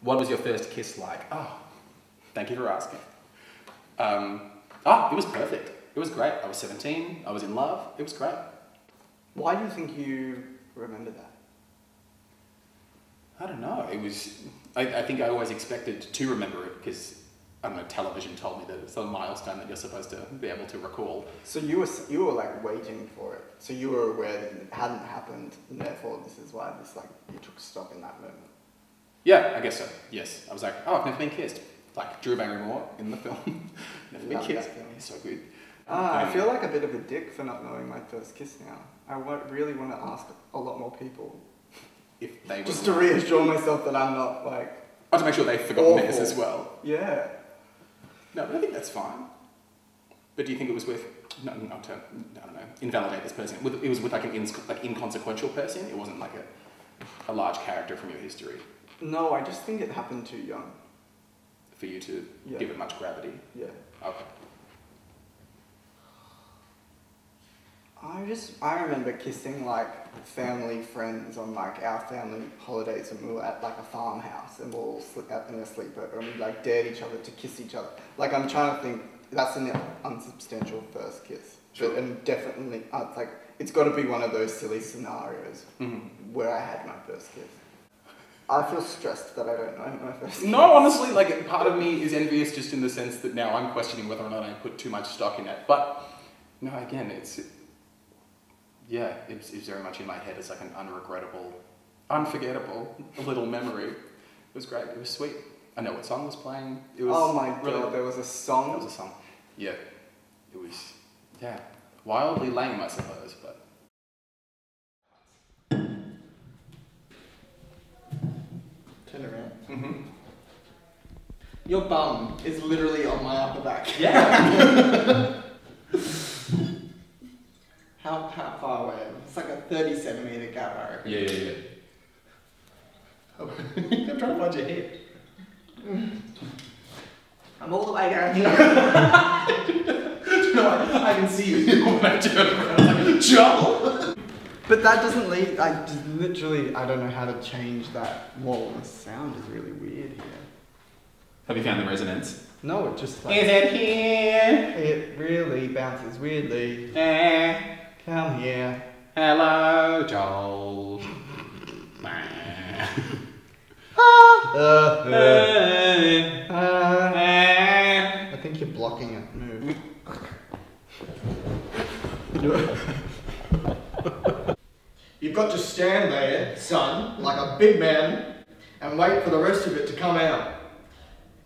What was your first kiss like? Oh, thank you for asking. It was perfect. It was great. I was 17. I was in love. It was great. Why do you think you remember that? I don't know. It was. I think I always expected to remember it because, I don't know, television told me that it's a milestone that you're supposed to be able to recall. So you were like waiting for it. So you were aware that it hadn't happened, and therefore this is why you took stock in that moment. Yeah, I guess so. Yes. I was like, oh, I've never been kissed. Like Drew Barrymore in the film. Never been kissed. He's so good. I feel like a bit of a dick for not knowing my first kiss now. I really want to ask a lot more people. If they were just to reassure myself that I'm not like... to make sure they've forgotten theirs as well. Yeah. No, I think that's fine. But do you think it was with... not to, I don't know, invalidate this person. It was with like an inconsequential person? It wasn't like a large character from your history? No, I just think it happened too young. For you to give it much gravity? Yeah. Okay. I remember kissing like family friends on like our family holidays when we were at like a farmhouse and we all slept out in a sleepover and we like dared each other to kiss each other. Like I'm trying to think, that's an unsubstantial first kiss. Sure. But, and definitely, like it's got to be one of those silly scenarios where I had my first kiss. I feel stressed that I don't know my first kiss. No, honestly, like part of me is envious just in the sense that now I'm questioning whether or not I put too much stock in it. But no, again, it's very much in my head as like an unregrettable, unforgettable little memory. It was great. It was sweet. I know what song was playing. It was oh my god, there was a song? There was a song. Yeah. It was, wildly lame, I suppose, but... Turn around. Mm-hmm. Your bum is literally on my upper back. Yeah! How far away? It's like a 30 centimetre gap, I reckon. Yeah. I'm trying to find your head. I'm all the way down here. I can see you when I turn around. Like, Joel! But that doesn't lead. I don't know how to change that wall. The sound is really weird here. Have you found the resonance? No, it just like... Is it here? It really bounces weirdly. Come here. Hello, Joel. I think you're blocking it. Move. You've got to stand there, son, like a big man, and wait for the rest of it to come out.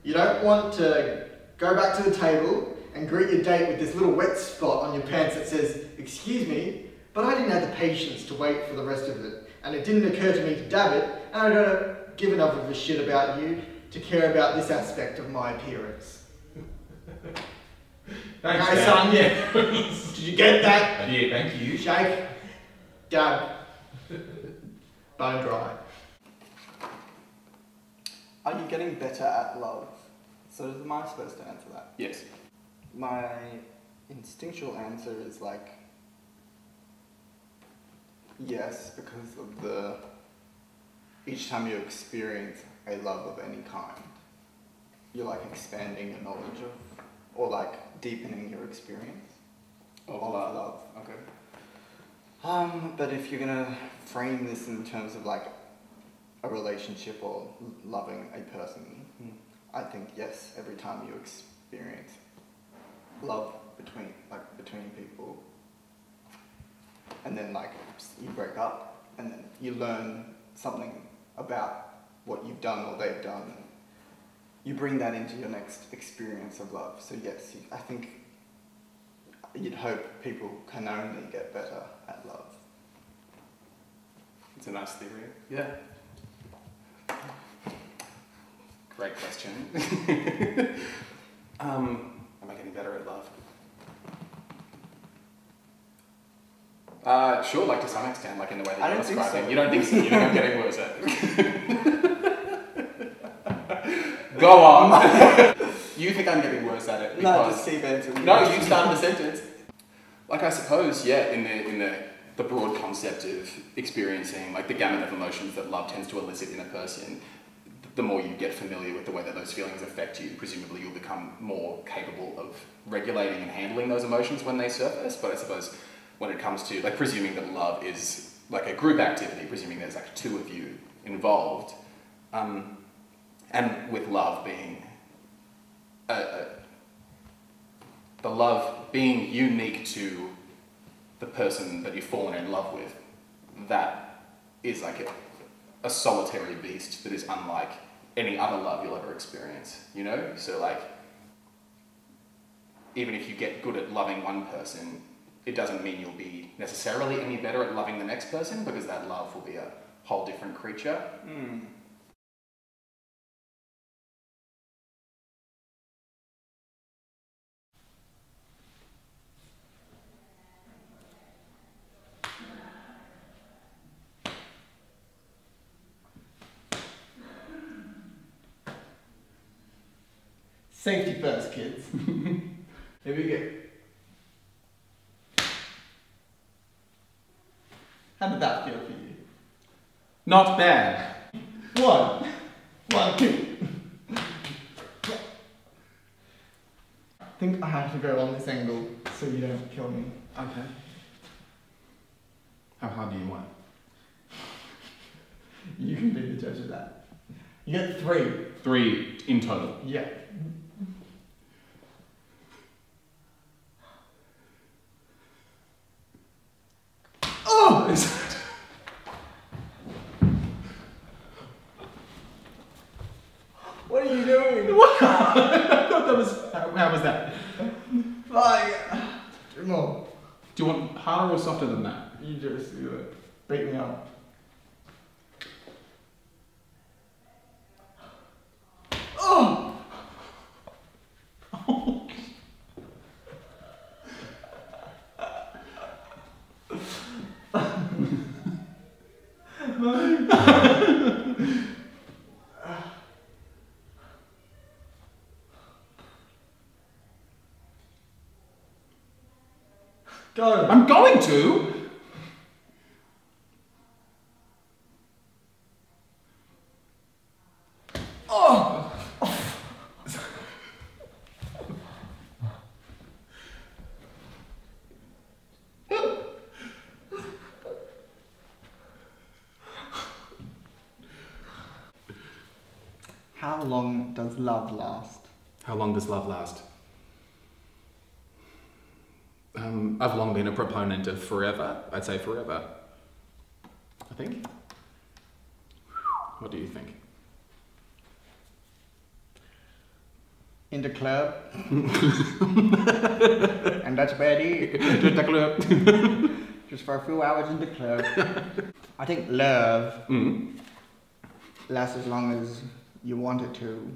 You don't want to go back to the table and greet your date with this little wet spot on your pants that says, "Excuse me, but I didn't have the patience to wait for the rest of it, and it didn't occur to me to dab it, and I don't give enough of a shit about you to care about this aspect of my appearance." Thanks, Okay, Dad. son? Yeah. Did you get that? I did, thank you. Shake, dab, bone dry. Are you getting better at love? So am I supposed to answer that? Yes. My instinctual answer is like, yes, because of each time you experience a love of any kind, you're like expanding your knowledge of, or like deepening your experience of love. Okay. But if you're gonna frame this in terms of like a relationship or loving a person, I think yes, every time you experience love between people, and then like you break up, and then you learn something about what you've done or they've done, and you bring that into your next experience of love. So yes, I think you'd hope people can only get better at love. It's a nice theory. Yeah. Great question. Am I getting better at love? Sure, like to some extent, like in the way that you're describing. So. You don't think so? You think I'm getting worse at it? Go on. You think I'm getting worse at it? No, just keep answering. No, you started the sentence. Like I suppose, yeah, in the broad concept of experiencing like the gamut of emotions that love tends to elicit in a person, the more you get familiar with the way that those feelings affect you, presumably you'll become more capable of regulating and handling those emotions when they surface. But I suppose when it comes to, like, presuming that love is like a group activity, presuming there's like two of you involved, and with love being the love being unique to the person that you've fallen in love with, that is like a solitary beast that is unlike any other love you'll ever experience, you know? So like, even if you get good at loving one person, it doesn't mean you'll be necessarily any better at loving the next person, because that love will be a whole different creature. Safety first, kids. Here we go. How did that feel for you? Not bad. One, two. I think I have to go on this angle so you don't kill me. Okay. How hard do you want? You can be the judge of that. You get 3. 3 in total. Yeah. Oh! What are you doing? What? I thought that was... How was that? Like, do more. Do you want harder or softer than that? You just beat me up. Oh! Go. I'm going to! Oh! How long does love last? How long does love last? I've long been a proponent of forever. I'd say forever. I think. What do you think? In the club. And that's about it. Just for a few hours in the club. I think love lasts as long as you want it to.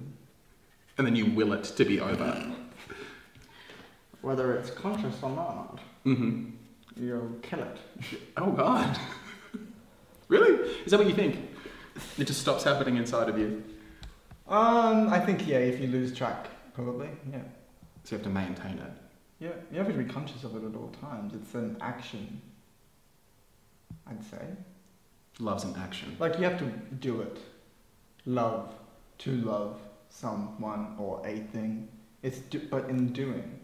And then you will it to be over. Whether it's conscious or not. Mm-hmm. You'll kill it. Oh God. Really? Is that what you think? It just stops happening inside of you? I think, yeah, if you lose track, probably, yeah. So you have to maintain it. Yeah, you have to be conscious of it at all times. It's an action, I'd say. Love's an action. Like, you have to do it. Love, to love someone or a thing. It's but in doing.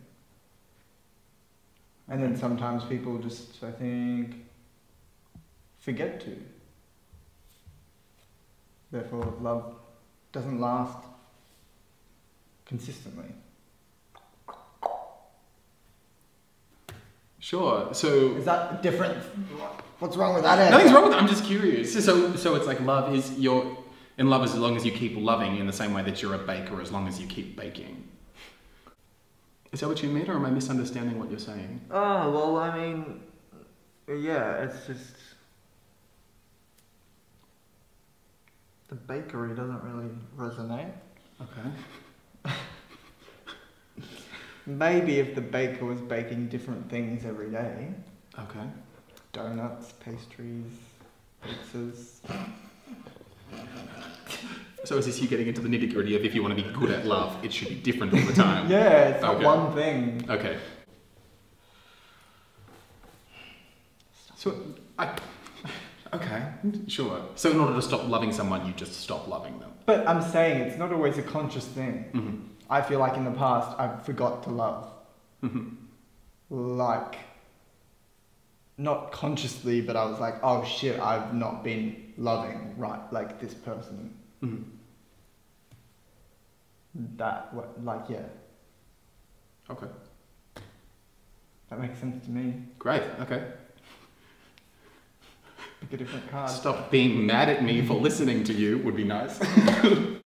And then sometimes people just, I think, forget to. Therefore, love doesn't last consistently. Sure, so... Is that different? What's wrong with that answer? Nothing's wrong with it, I'm just curious. So it's like love is your... And love is as long as you keep loving in the same way that you're a baker as long as you keep baking. Is that what you mean, or am I misunderstanding what you're saying? Oh, well, I mean, yeah, it's just... The bakery doesn't really resonate. Okay. Maybe if the baker was baking different things every day. Okay. Donuts, pastries, pizzas. So is this you getting into the nitty-gritty of if you want to be good at love, it should be different all the time? Yeah, it's not Okay. one thing. Okay. So, okay, sure. So in order to stop loving someone, you just stop loving them. But I'm saying it's not always a conscious thing. Mm-hmm. I feel like in the past I forgot to love. Mm-hmm. Like, not consciously, but I was like, oh shit, I've not been loving, right, like this person. Mm-hmm. Yeah, Okay. that makes sense to me. Great. Okay. Pick a different card. Stop being mad at me for listening to you would be nice.